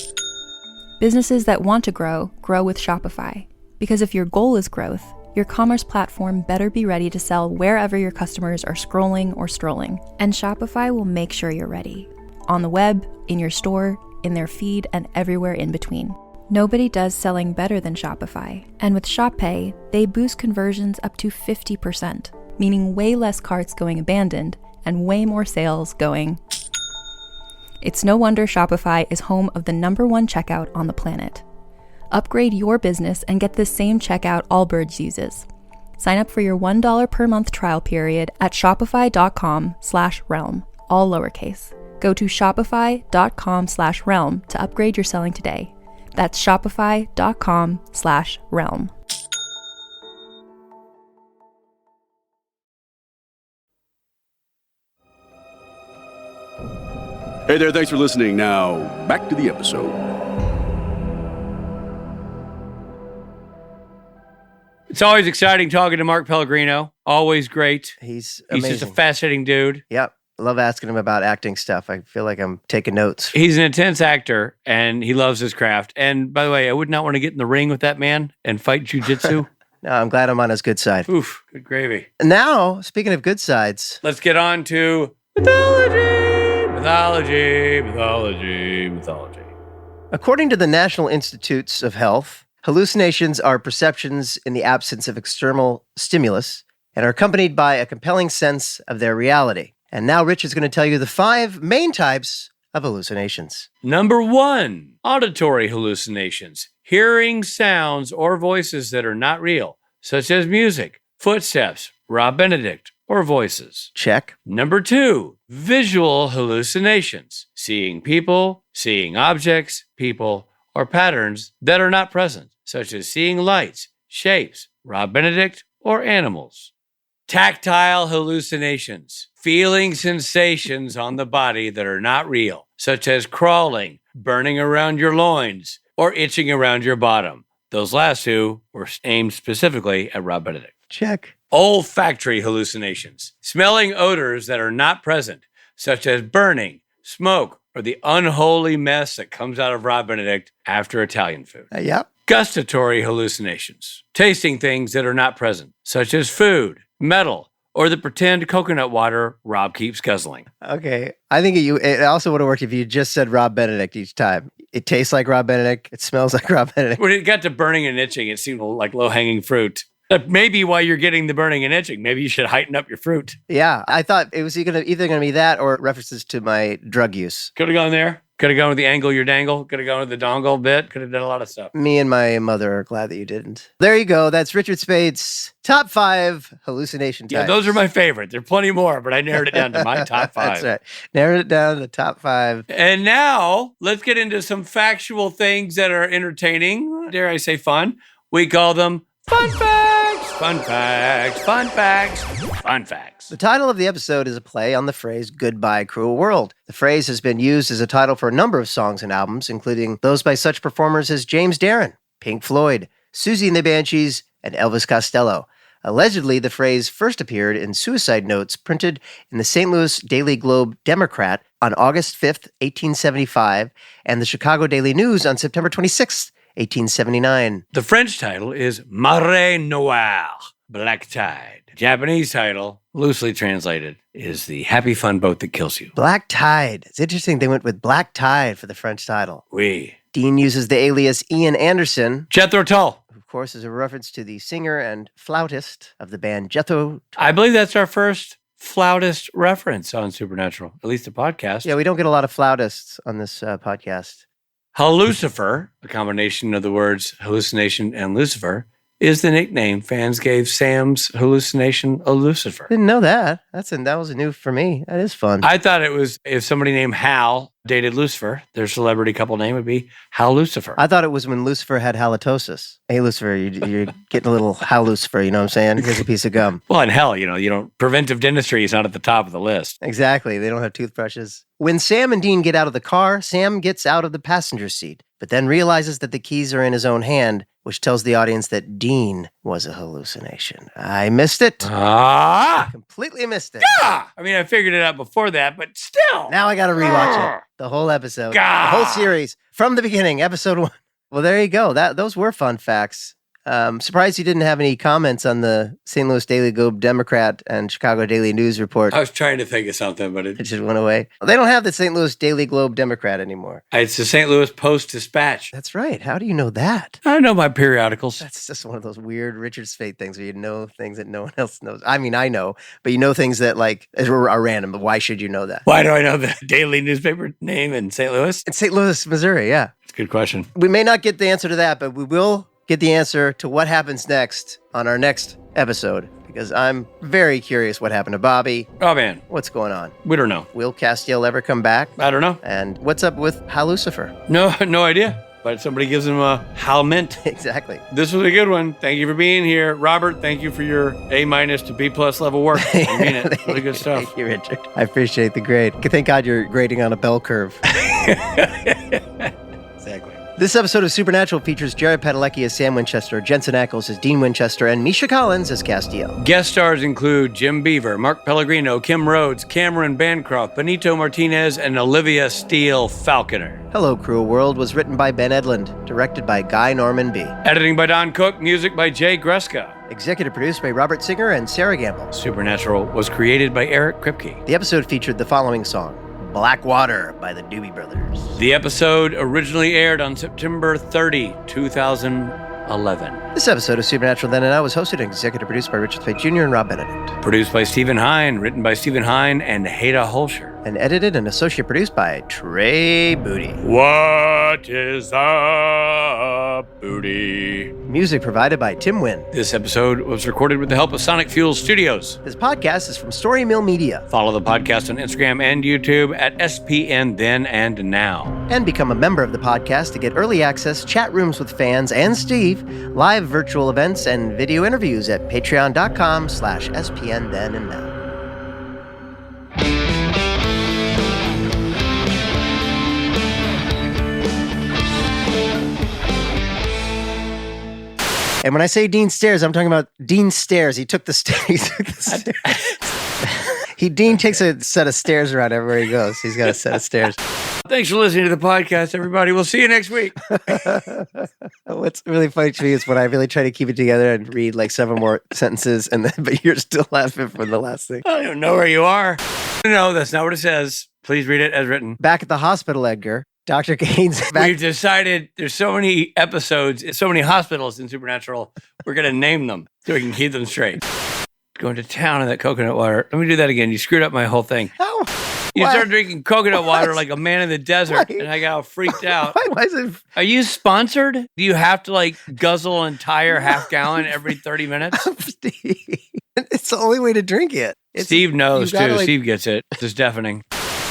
Businesses that want to grow, grow with Shopify. Because if your goal is growth, your commerce platform better be ready to sell wherever your customers are scrolling or strolling. And Shopify will make sure you're ready. On the web, in your store, in their feed, and everywhere in between. Nobody does selling better than Shopify. And with Shop Pay, they boost conversions up to 50%, meaning way less carts going abandoned and way more sales going. It's no wonder Shopify is home of the #1 checkout on the planet. Upgrade your business and get the same checkout Allbirds uses. Sign up for your $1 per month trial period at shopify.com/realm, all lowercase. Go to shopify.com/realm to upgrade your selling today. That's shopify.com/realm. Hey there, thanks for listening. Now, back to the episode. It's always exciting talking to Mark Pellegrino. Always great. He's amazing. He's just a fascinating dude. Yep. I love asking him about acting stuff. I feel like I'm taking notes. He's an intense actor, and he loves his craft. And by the way, I would not want to get in the ring with that man and fight jujitsu. No, I'm glad I'm on his good side. Oof, good gravy. Now, speaking of good sides, let's get on to mythology. According to the National Institutes of Health, hallucinations are perceptions in the absence of external stimulus and are accompanied by a compelling sense of their reality. And now Rich is going to tell you the 5 main types of hallucinations. Number 1, auditory hallucinations. Hearing sounds or voices that are not real, such as music, footsteps, Rob Benedict, or voices. Check. Number 2, visual hallucinations. Seeing people, seeing objects, people, or patterns that are not present, such as seeing lights, shapes, Rob Benedict, or animals. Tactile hallucinations. Feeling sensations on the body that are not real, such as crawling, burning around your loins, or itching around your bottom. Those last 2 were aimed specifically at Rob Benedict. Check. Olfactory hallucinations. Smelling odors that are not present, such as burning, smoke, or the unholy mess that comes out of Rob Benedict after Italian food. Yep. Gustatory hallucinations. Tasting things that are not present, such as food, metal, or the pretend coconut water Rob keeps guzzling. Okay. I think it also would have worked if you just said Rob Benedict each time. It tastes like Rob Benedict. It smells like Rob Benedict. When it got to burning and itching, it seemed like low-hanging fruit. That may be why you're getting the burning and itching. Maybe you should heighten up your fruit. Yeah. I thought it was either going to be that or references to my drug use. Could have gone there. Could have gone with the angle your dangle. Could have gone with the dongle bit. Could have done a lot of stuff. Me and my mother are glad that you didn't. There you go. That's Richard Spade's top 5 hallucination types. Yeah, those are my favorite. There are plenty more, but I narrowed it down to my top 5. That's right. Narrowed it down to the top 5. And now let's get into some factual things that are entertaining. Dare I say fun? We call them fun facts. Fun facts. Fun facts. Fun facts. The title of the episode is a play on the phrase "Goodbye, Cruel World." The phrase has been used as a title for a number of songs and albums, including those by such performers as James Darren, Pink Floyd, Susie and the Banshees, and Elvis Costello. Allegedly, the phrase first appeared in suicide notes printed in the St. Louis Daily Globe Democrat on August 5th, 1875, and the Chicago Daily News on September 26th, 1879. The French title is Marée Noire, Black Tide. Japanese title, loosely translated, is The Happy Fun Boat That Kills You. Black Tide. It's interesting they went with Black Tide for the French title. Oui. Dean uses the alias Ian Anderson. Jethro Tull. Of course, is a reference to the singer and flautist of the band Jethro Tull. I believe that's our first flautist reference on Supernatural, at least a podcast. Yeah, we don't get a lot of flautists on this podcast. Lucifer, a combination of the words hallucination and Lucifer, is the nickname fans gave Sam's hallucination a Lucifer. Didn't know that. That was new for me. That is fun. I thought it was if somebody named Hal dated Lucifer, their celebrity couple name would be Lucifer. I thought it was when Lucifer had halitosis. Hey, Lucifer, you're getting a little Lucifer, you know what I'm saying? Here's a piece of gum. Well, in hell, you don't, preventive dentistry is not at the top of the list. Exactly. They don't have toothbrushes. When Sam and Dean get out of the car, Sam gets out of the passenger seat, but then realizes that the keys are in his own hand, which tells the audience that Dean was a hallucination. I missed it. I completely missed it. Yeah! I mean, I figured it out before that, but still. Now I got to rewatch it. The whole episode. The whole series. From the beginning, episode 1. Well, there you go. Those were fun facts. Surprised you didn't have any comments on the St. Louis Daily Globe Democrat and Chicago Daily News report. I was trying to think of something, but it just went away. They don't have the St. Louis Daily Globe Democrat anymore. It's the St. Louis Post-Dispatch. That's right. How do you know that? I know my periodicals. That's just one of those weird Richard Speight things where you know things that no one else knows. I mean, I know, but you know things that are random, but why should you know that? Why do I know the daily newspaper name in St. Louis? It's St. Louis, Missouri, yeah. It's a good question. We may not get the answer to that, but we will get the answer to what happens next on our next episode, because I'm very curious what happened to Bobby. Oh, man. What's going on? We don't know. Will Castiel ever come back? I don't know. And what's up with Lucifer? No idea. But somebody gives him a mint. Exactly. This was a good one. Thank you for being here. Robert, thank you for your A- to B+ level work. I mean it. Really good stuff. Thank you, Richard. I appreciate the grade. Thank God you're grading on a bell curve. Exactly. This episode of Supernatural features Jared Padalecki as Sam Winchester, Jensen Ackles as Dean Winchester, and Misha Collins as Castiel. Guest stars include Jim Beaver, Mark Pellegrino, Kim Rhodes, Cameron Bancroft, Benito Martinez, and Olivia Steele Falconer. Hello, Cruel World was written by Ben Edlund, directed by Guy Norman B. Editing by Don Cook, music by Jay Greska. Executive produced by Robert Singer and Sarah Gamble. Supernatural was created by Eric Kripke. The episode featured the following song, Black Water by the Doobie Brothers. The episode originally aired on September 30, 2011. This episode of Supernatural Then and Now was hosted and executive produced by Richard Speight Jr. and Rob Benedict. Produced by Stephen Hine, written by Stephen Hine and Hada Holscher. And edited and associate produced by Trey Booty. What is up, Booty? Music provided by Tim Wynn. This episode was recorded with the help of Sonic Fuel Studios. This podcast is from Story Mill Media. Follow the podcast on Instagram and YouTube at SPN Then and Now. And become a member of the podcast to get early access, chat rooms with fans and Steve, live virtual events, and video interviews at patreon.com/SPN Then and Now. And when I say Dean Stairs, I'm talking about Dean Stairs. He took the stairs. Dean takes a set of stairs around everywhere he goes. He's got a set of stairs. Thanks for listening to the podcast, everybody. We'll see you next week. What's really funny to me is when I really try to keep it together and read like several more sentences, but you're still laughing from the last thing. I don't even know where you are. No, that's not what it says. Please read it as written. Back at the hospital, Edgar. Dr. Gaines. We've decided there's so many episodes, so many hospitals in Supernatural, we're going to name them so we can keep them straight. Going to town in that coconut water. Let me do that again. You screwed up my whole thing. How? You started drinking coconut water like a man in the desert, and I got all freaked out. Why is it? Are you sponsored? Do you have to guzzle an entire half gallon every 30 minutes? It's the only way to drink it. Steve knows too. Steve gets it. It's just deafening.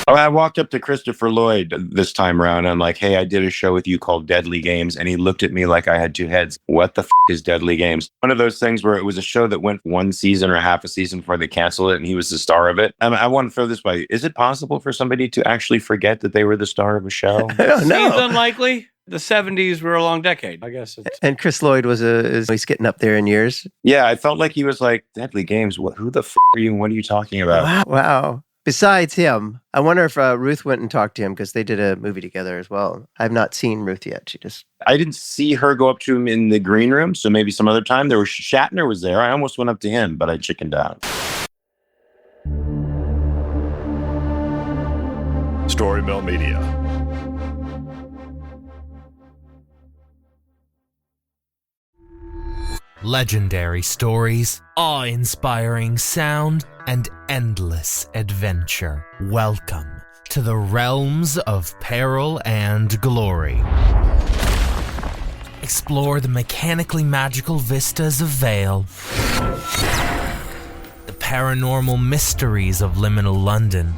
I walked up to Christopher Lloyd this time around. I'm like, hey, I did a show with you called Deadly Games. And he looked at me like I had two heads. What the is Deadly Games? One of those things where it was a show that went one season or half a season before they canceled it. And he was the star of it. I want to throw this by. Is it possible for somebody to actually forget that they were the star of a show? I don't know. Seems unlikely. The 70s were a long decade, I guess. And Chris Lloyd he's getting up there in years. Yeah, I felt like he was like, Deadly Games? Who the are you? What are you talking about? Wow. Besides him, I wonder if Ruth went and talked to him because they did a movie together as well. I've not seen Ruth yet. I didn't see her go up to him in the green room, so maybe some other time. There was Shatner was there. I almost went up to him, but I chickened out. Story Mill Media. Legendary stories, awe-inspiring sound, and endless adventure. Welcome to the realms of peril and glory. Explore the mechanically magical vistas of Vale, the paranormal mysteries of liminal London,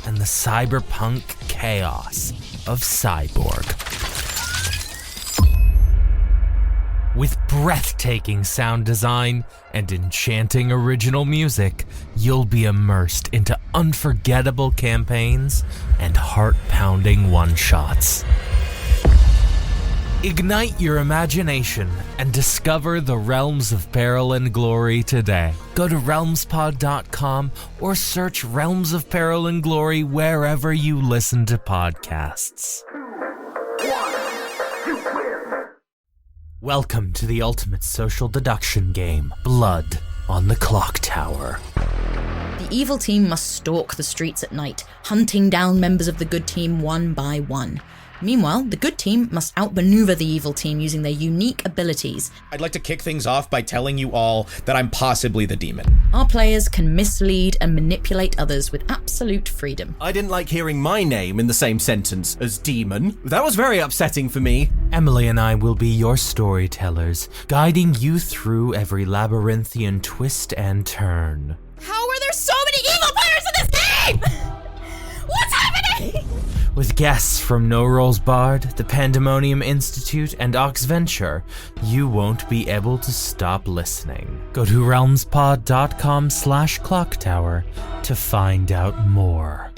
and the cyberpunk chaos of Cyborg. With breathtaking sound design and enchanting original music, you'll be immersed into unforgettable campaigns and heart-pounding one-shots. Ignite your imagination and discover the realms of peril and glory today. Go to realmspod.com or search Realms of Peril and Glory wherever you listen to podcasts. Welcome to the ultimate social deduction game, Blood on the Clock Tower. The evil team must stalk the streets at night, hunting down members of the good team one by one. Meanwhile, the good team must outmaneuver the evil team using their unique abilities. I'd like to kick things off by telling you all that I'm possibly the demon. Our players can mislead and manipulate others with absolute freedom. I didn't like hearing my name in the same sentence as demon. That was very upsetting for me. Emily and I will be your storytellers, guiding you through every labyrinthian twist and turn. How are there so many evil players in this game? What's happening? With guests from No Rolls Barred, the Pandemonium Institute, and Oxventure, you won't be able to stop listening. Go to realmspod.com/clocktower to find out more.